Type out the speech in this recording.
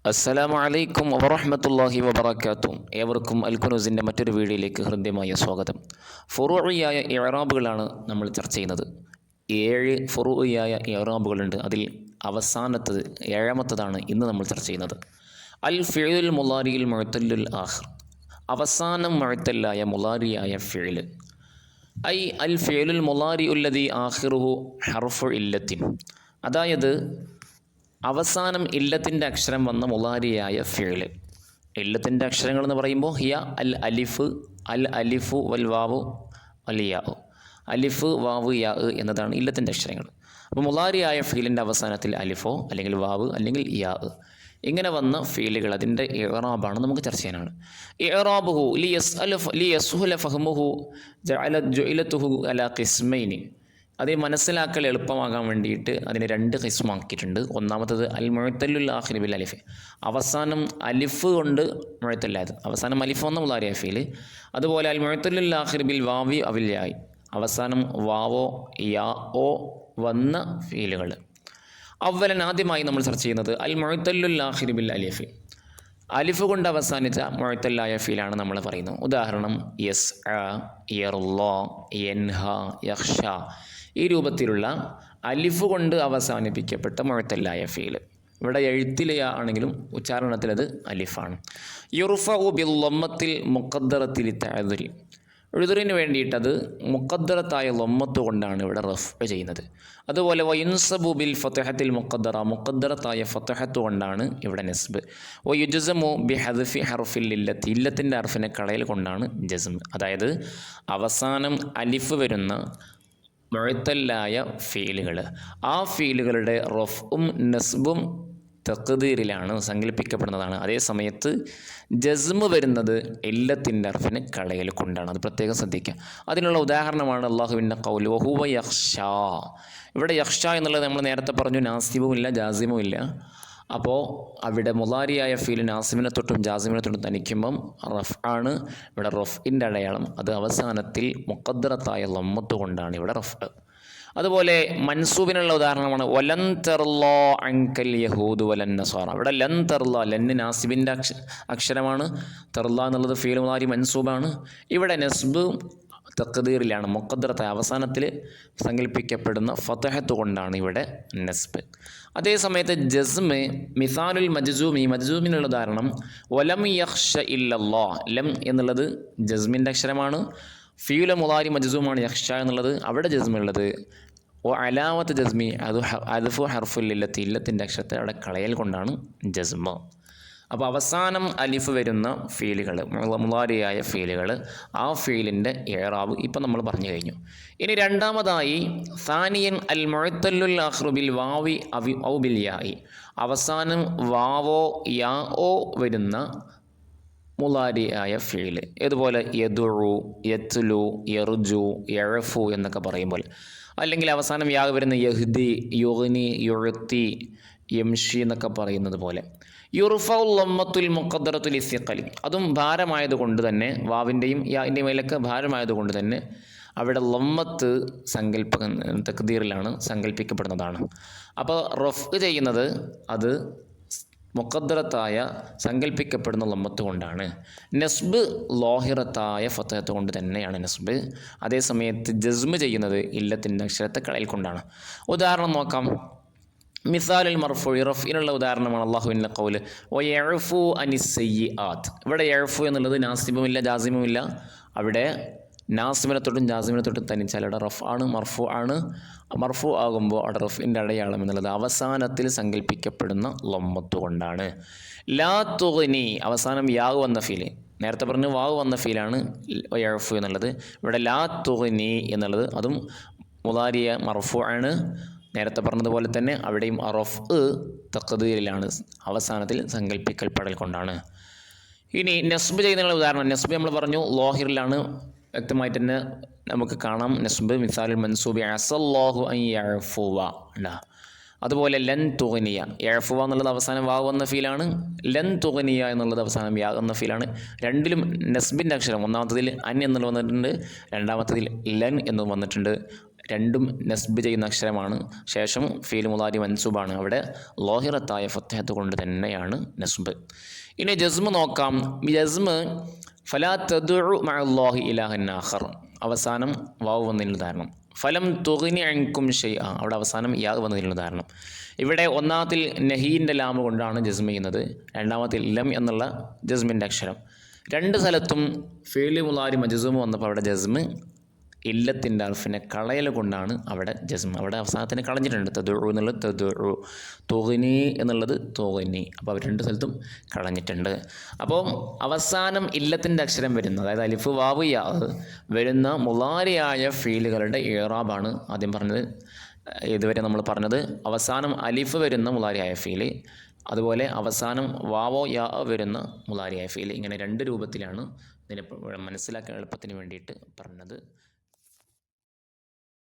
അസ്സലാമു അലൈക്കും വറഹ്മത്തുള്ളാഹി വബറകാതുഹു. ഏവർക്കും അൽകുനൂസിൻ്റെ മറ്റൊരു വീഡിയോയിലേക്ക് ഹൃദ്യമായ സ്വാഗതം. ഫുറൂഇയായ ഇഅ്റാബുകളാണ് നമ്മൾ ചർച്ച ചെയ്യുന്നത്. 7 ഫുറൂഇയായ ഇഅ്റാബുകളുണ്ട്. അതിൽ അവസാനത്തത് ഏഴാമത്തതാണ് ഇന്ന് നമ്മൾ ചർച്ച ചെയ്യുന്നത്. അൽ ഫിഉൽ മുളാരിയിൽ മുഅ്തല്ലുൽ ആഖിർ, അവസാനം മുഅ്തല്ലായ മുളാരിയായ ഫിഉൽ. ഐ അൽ ഫിഉൽ മുളാരിഉ അല്ലദീ ആഖിറുഹു ഹർഫു ഇല്ലത്തിൻ, അതായത് അവസാനം ഇല്ലത്തിൻ്റെ അക്ഷരം വന്ന മുളാരിയായ ഫിഉൽ. ഇല്ലത്തിൻ്റെ അക്ഷരങ്ങൾ എന്ന് പറയുമ്പോൾ ഹിയ അൽ അലിഫു വൽ വാവു വൽ യാ. അലിഫ്, വാവ്, യാ എന്നതാണ് ഇല്ലത്തിൻ്റെ അക്ഷരങ്ങൾ. അപ്പോൾ മുളാരിയായ ഫീലിൻ്റെ അവസാനത്തിൽ അലിഫോ അല്ലെങ്കിൽ വാവ് അല്ലെങ്കിൽ യാ ഇങ്ങനെ വന്ന ഫീലുകൾ, അതിൻ്റെ ഇഅ്റാബാണ് നമുക്ക് ചർച്ച ചെയ്യാനാണ്. ഇഅ്റാബുഹു ലിയസ്ഹുല ഫഹ്മുഹു ജഅലതുഹു അലാ ഖിസ്മൈനി, അത് മനസ്സിലാക്കൽ എളുപ്പമാകാൻ വേണ്ടിയിട്ട് അതിന് 2 ഖിസ്മാക്കിയിട്ടുണ്ട്. ഒന്നാമത്തത് അൽ മുഅ്തല്ലുൽ ആഖിർ ബിൽ അലിഫ്, അവസാനം അലിഫ് കൊണ്ട് മുഅ്തല്ലായത്, അവസാനം അലിഫ് വന്ന മുളാരിയ ഫീൽ. അതുപോലെ അൽ മുഅ്തല്ലുൽ ആഖിർ ബിൽ വാവി അവിൽ യായി, അവസാനം വാവോ യാഓ വന്ന ഫീലുകൾ. അവലൻ ആദ്യമായി നമ്മൾ ചർച്ച ചെയ്യുന്നത് അൽ മുഅ്തല്ലുൽ ആഖിർ ബിൽ അലിഫ്, അലിഫ് കൊണ്ട് അവസാനിച്ച മുഅ്തല്ലായ ഫീലാണ് നമ്മൾ പറയുന്നത്. ഉദാഹരണം യസ്അ, യർള, യൻഹ, യഖ്ഷ, ഈ രൂപത്തിലുള്ള അലിഫ് കൊണ്ട് അവസാനിപ്പിക്കപ്പെട്ട മുഅ്തല്ലായ ഫീൽ. ഇവിടെ എഴുത്തിൽ ആണെങ്കിലും ഉച്ചാരണത്തിലത് അലിഫാണ്. യുർഫഉ ബിൽ ലമ്മത്തിൽ മുഖദ്ദറത്തിൽ തഅദുരി, ഉഴുതുറിന് വേണ്ടിയിട്ടത് മുഖദ്ദറത്തായ ലമ്മത്ത് കൊണ്ടാണ് ഇവിടെ റഫ് ചെയ്യുന്നത്. അതുപോലെ വയുൻസബു ബിൽ ഫതഹത്തിൽ മുഖദ്ദറ, മുഖദ്ദറത്തായ ഫതഹത്ത് കൊണ്ടാണ് ഇവിടെ നസ്ബ്. വയുജ്സമു ബി ഹദ്ഫി ഹർഫിൽ ഇല്ലത്തി, ഇല്ലത്തിൻ്റെ ഹർഫിനെ കളയൽ കൊണ്ടാണ് ജസ്ം. അതായത് അവസാനം അലിഫ് വരുന്ന മുഅ്തല്ലായ ഫീലുകൾ, ആ ഫീലുകളുടെ റഫ്ഉം നസ്ബും തഖ്ദീറിലാണ്, സങ്കല്പിക്കപ്പെടുന്നതാണ്. അതേ സമയത്ത് ജസ്മ് വരുന്നത് ഇല്ലത്തിൻ്റെ ഹർഫിനെ കളയൽ കൊണ്ടാണ്. അത് പ്രത്യേകം ശ്രദ്ധിക്കുക. അതിനുള്ള ഉദാഹരണമാണ് അല്ലാഹുവിൻ്റെ ഖൗൽ വഹുവ യഖ്ഷ. ഇവിടെ യഖ്ഷ എന്നുള്ളത് നമ്മൾ നേരത്തെ പറഞ്ഞു, നാസിബുമില്ല ജാസിമുമില്ല. അപ്പോൾ അവിടെ മുളാരിയായ ഫീൽ നാസിമിനെ തൊട്ടും ജാസിമിനെ തൊട്ടും തനിക്കുമ്പം റഫ് ആണ് ഇവിടെ റഫിൻ്റെ അടയാളം. അത് അവസാനത്തിൽ മുഖദ്ദറത്തായ ലമ്മത്ത് കൊണ്ടാണ് ഇവിടെ റഫ്. അതുപോലെ മൻസൂബിനുള്ള ഉദാഹരണമാണ് വലൻ തർളാ അൻകൽ യഹൂദു വലൻ നസാറ. ഇവിടെ ലൻ തർളാ, ലന്ന് നാസിബിൻ്റെ അക്ഷരമാണ്, തർളാ എന്നുള്ളത് ഫീൽ മുളാരി മൻസൂബാണ്. ഇവിടെ നസ്ബ് തഖ്ദീറിലാണ്, മുഖദ്ദറത്തായ അവസാനത്തിൽ സങ്കല്പിക്കപ്പെടുന്ന ഫതഹത്ത് കൊണ്ടാണ് ഇവിടെ നസ്ബ്. അതേ സമയത്ത് ജസ്മ് മിസാലുൽ മജ്സൂമി, മജ്സൂമിനുള്ള ഉദാഹരണം വലം യഖ്ഷ ഇല്ലല്ലാ. ലം എന്നുള്ളത് ജസ്മിൻ്റെ അക്ഷരമാണ്, ഫീല മുളാരി മജ്സൂമാണ്. യഖ്ഷ എന്നുള്ളത് അവിടെ ജസ്മുള്ളത്. ഓ അലാമത്ത് ജസ്മി അത് അദ്ഫു ഹർഫുൽ ഇല്ലത്തി, ഇല്ലത്തിൻ്റെ അക്ഷരത്തെ അവിടെ കളയൽ കൊണ്ടാണ് ജസ്മ. അപ്പോൾ അവസാനം അലിഫ് വരുന്ന ഫീലുകൾ, മുളാരിയായ ഫീലുകൾ, ആ ഫീലിൻ്റെ ഇഅ്റാബ് ഇപ്പം നമ്മൾ പറഞ്ഞു കഴിഞ്ഞു. ഇനി രണ്ടാമതായി സാനിയൻ അൽ മുഅ്തല്ലുൽ ആഖിറു ബിൽ വാവി ഔ ബിൽ യാഇ, അവസാനം വാവോ യാഓ വരുന്ന മുളാരിയായ ഫീൽ. ഇതുപോലെ യദുഉ, യത്ലു, യർജു, യഅഫു എന്നൊക്കെ പറയുമ്പോൾ, അല്ലെങ്കിൽ അവസാനം യാ വരുന്ന യഹ്ദി, യുഗ്നി, യുഅ്തി, യംഷി എന്നൊക്കെ പറയുന്നത് പോലെ. യുർഫഉ ലമ്മത്തുൽ മുഖദ്ദറത്തുൽ ഇസ്തിഖലി, അതും ഭാരമായതുകൊണ്ട് തന്നെ, വാവിൻ്റെയും യാഇൻ്റെയും മേലൊക്കെ ഭാരമായതുകൊണ്ട് തന്നെ അവിടെ ലമ്മത്ത് തഖ്ദീറിലാണ്, സങ്കല്പിക്കപ്പെടുന്നതാണ്. അപ്പോൾ റഫ് ചെയ്യുന്നത് അത് മുഖദ്ദറത്തായ സങ്കല്പിക്കപ്പെടുന്ന ലമ്മത്ത് കൊണ്ടാണ്. നസ്ബ് ലോഹിറത്തായ ഫതഹത്ത് കൊണ്ട് തന്നെയാണ് നസ്ബ്. അതേസമയത്ത് ജസ്മ് ചെയ്യുന്നത് ഇല്ലത്തിൻ്റെ അക്ഷരത്തെ കളയൽ കൊണ്ടാണ്. ഉദാഹരണം നോക്കാം. മിസാലുൽ മർഫൂഇ, റഫ്ഇനുള്ള ഉദാഹരണമാണ് അല്ലാഹുവിൻ്റെ ഖൗൽ വയഅഫു അനിസ് സയ്യിആത്ത്. ഇവിടെ യഅഫു എന്നുള്ളത് നാസിബുമില്ല ജാസിമുമില്ല. അവിടെ നാസിമിനെ തൊട്ടും ജാസിമിനെ തൊട്ടും തനിച്ചാൽ അവിടെ റഫ് ആണ്, മർഫു ആണ്. മർഫു ആകുമ്പോൾ അവിടെ റഫിൻ്റെ അടയാളം എന്നുള്ളത് അവസാനത്തിൽ സങ്കല്പിക്കപ്പെടുന്ന ലമ്മത്ത് കൊണ്ടാണ്. ലാ തുഗ്നി, അവസാനം യാവ് വന്ന ഫീൽ, നേരത്തെ പറഞ്ഞ് വാവ് വന്ന ഫീലാണ് യഅഫു എന്നുള്ളത്. ഇവിടെ ലാ തുഗ്നി എന്നുള്ളത് അതും മുളാരിയ മർഫു ആണ്. നേരത്തെ പറഞ്ഞതുപോലെ തന്നെ അവിടെയും റഫ് തഖ്ദീറിലാണ്, അവസാനത്തിൽ സങ്കല്പിക്കൽപ്പെടൽ കൊണ്ടാണ്. ഇനി നസ്ബ് ചെയ്യുന്നതിനുള്ള ഉദാഹരണം, നസ്ബ് നമ്മൾ പറഞ്ഞു ലോഹിറിലാണ്, വ്യക്തമായിട്ട് തന്നെ നമുക്ക് കാണാം. നസ്ബ് മിസാലുൽ മൻസൂബി അസല്ലാഹു അൻ യഅഫുവ. അതുപോലെ ലൻ തുഗ്നിയ, യഅഫുവ എന്നുള്ളത് അവസാനം വാവ് വന്ന ഫീലാണ്, ലൻ തുഗ്നിയ എന്നുള്ളത് അവസാനം യാ എന്ന ഫീലാണ്. രണ്ടിലും നസ്ബിൻ്റെ അക്ഷരം, ഒന്നാമത്തതിൽ അൻ എന്നുള്ളത് വന്നിട്ടുണ്ട്, രണ്ടാമത്തതിൽ ലൻ എന്ന് വന്നിട്ടുണ്ട്. രണ്ടും നസ്ബ് ചെയ്യുന്ന അക്ഷരമാണ്. ശേഷം ഫീൽ മുളാരി മൻസൂബാണ്, അവിടെ ലോഹിറത്തായ ഫത്തഹത്ത് കൊണ്ട് തന്നെയാണ് നസ്ബ്. ഇനി ജസ്മ് നോക്കാം. ജസ്മ് ഫലാ തദ്ഉ മഅല്ലാഹി ഇലാഹൻ ആഖർ, അവസാനം വാവ് വന്നതിനുള്ള ഉദാഹരണം. ഫലം തുഗ്നി അൻകും ഷൈഅ, അവിടെ അവസാനം യാ വന്നതിനുള്ള ഉദാഹരണം. ഇവിടെ ഒന്നാമത്തിൽ നഹീൻ്റെ ലാമ് കൊണ്ടാണ് ജസ്മ് ചെയ്യുന്നത്, രണ്ടാമത്തിൽ ലം എന്നുള്ള ജസ്മിൻ്റെ അക്ഷരം. രണ്ട് സ്ഥലത്തും ഫീൽ മുളാരി മജ്സൂം വന്നപ്പോൾ അവിടെ ജസ്മ് ഇല്ലത്തിൻ്റെ അർഫിനെ കളയൽ കൊണ്ടാണ് അവിടെ ജസ്മ്, അവിടെ അവസാനത്തിന് കളഞ്ഞിട്ടുണ്ട്. തദ്ഉ എന്നുള്ളത് തദ്ഉ, തുഗ്നി എന്നുള്ളത് തുഗ്നി, അപ്പോൾ അവർ രണ്ട് സ്ഥലത്തും കളഞ്ഞിട്ടുണ്ട്. അപ്പോൾ അവസാനം ഇല്ലത്തിൻ്റെ അക്ഷരം വരുന്ന, അതായത് അലിഫ് വാവ് യാ വരുന്ന മുളാരിയായ ഫീലുകളുടെ ഇറാബാണ് ആദ്യം പറഞ്ഞത്. ഇതുവരെ നമ്മൾ പറഞ്ഞത് അവസാനം അലിഫ് വരുന്ന മുളാരിയായ ഫീല്, അതുപോലെ അവസാനം വാവോ യാ വരുന്ന മുളാരിയായ ഫീല്. ഇങ്ങനെ രണ്ട് രൂപത്തിലാണ് ഇതിനെ മനസ്സിലാക്കാൻ എളുപ്പത്തിന് വേണ്ടിയിട്ട് പറഞ്ഞത്.